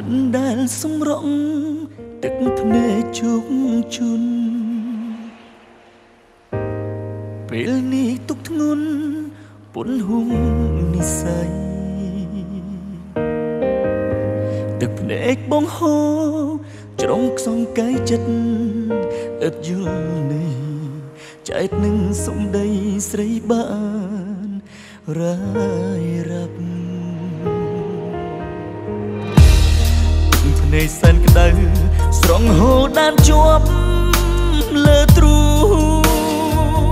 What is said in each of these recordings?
មិនដែលសម្រក់ទឹកភ្នែកជោគជន់ពេលនេះទុកធ្ងន់ពន់ហុំនិស័យទឹកភ្នែកបងហូរច្រងខ្សងកាយចិត្តឥតយល់នេះចែកនឹងសំដីស្រីបានរាយរាប់ភ្នែកសែនក្តៅស្រង់ហូរដានជាប់លើទ្រូង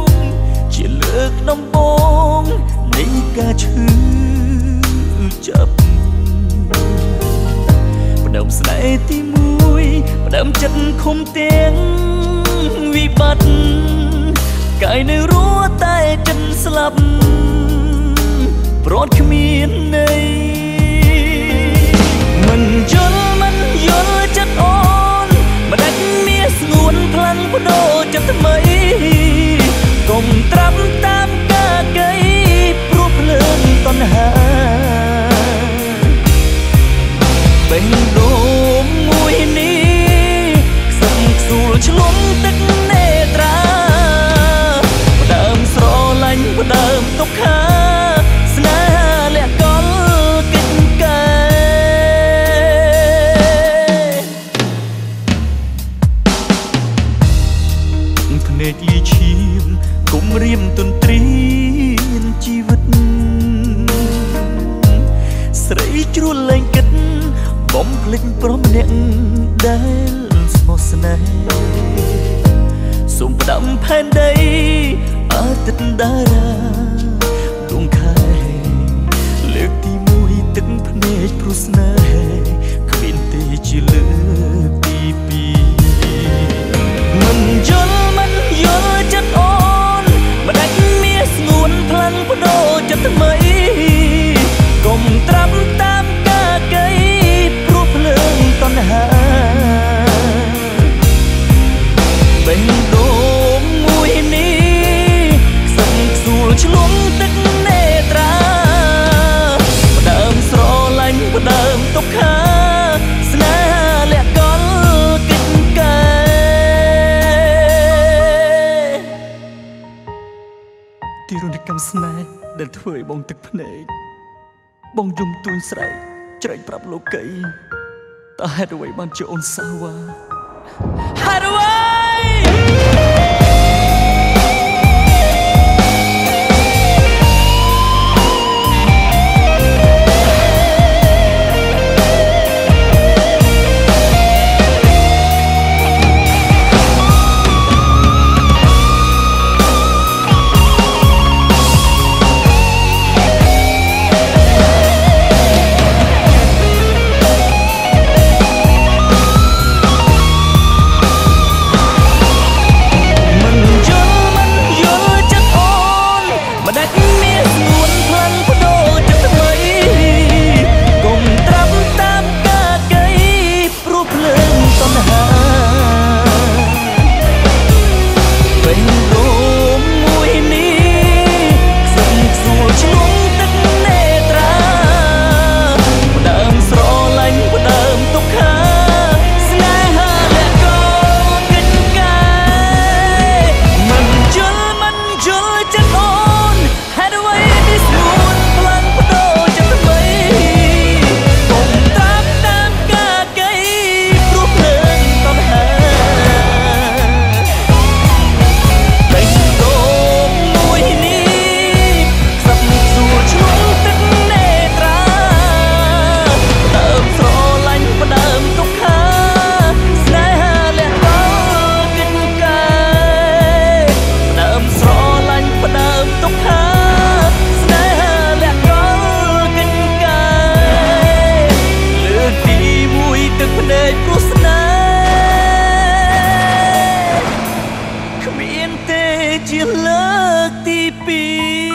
ជាលើកដំបូងនៃការឈឺចាប់ផ្ដើមស្នេហ៍ទីមួយផ្ដើមចិត្តខំទាំងវិបត្តិកាយនៅរស់តែចិត្តស្លាប់ប្រត់គ្មានន័យមិនយល់ចិត្តអូនមិនដាច់មានស្ងួនខ្លាំងបដូរចិត្តថ្មីកុំត្រាប់តាមការកៃព្រោះភ្លើងតណ្ហាបេះដូងមួយនេះខ្សឹងខ្សួលឆ្លងទឹកនេត្រាផ្ដើមស្រឡាញ់ផ្ដើមទុកខាស្នេហាលះកលកិច្ចការភ្នែកយីឈាមគុំរៀមទន្ទ្រានជីវិតស្រីជ្រួលលែងគិតបំភ្លេចព្រមអ្នកដែលស្មោះស្នេហ៍សូមផ្ដាំផែនដីអាទិត្យតារាដួងខែលើកទីមួយទឹកភ្នែកព្រោះស្នេហ៍គ្មានទេជាលើកទីពីរមិនយល់ចិត្តអូនមិនដាច់មានស្ងួនខ្លាំងបដូរចិត្តថ្មីកុំត្រាប់តាមការកៃព្រោះភ្លើងតណ្ហាបេះដូងមួយនេះខ្សឹងខ្សួលឆ្លងទឹកនេត្រាផ្ដើមស្រឡាញ់ផ្ដើមទុកខាស្នេហាលះកលកិច្ចការទីរនកម្មស្នេហ៍ដែលធ្វើឲ្យបងទឹកភ្នែកបងយំទួញស្រែកច្រែកប្រាប់លោកីតើហេតុអ្វីបានជាអូនសាវ៉ាហេតុអ្វីជាលើកទីពីរ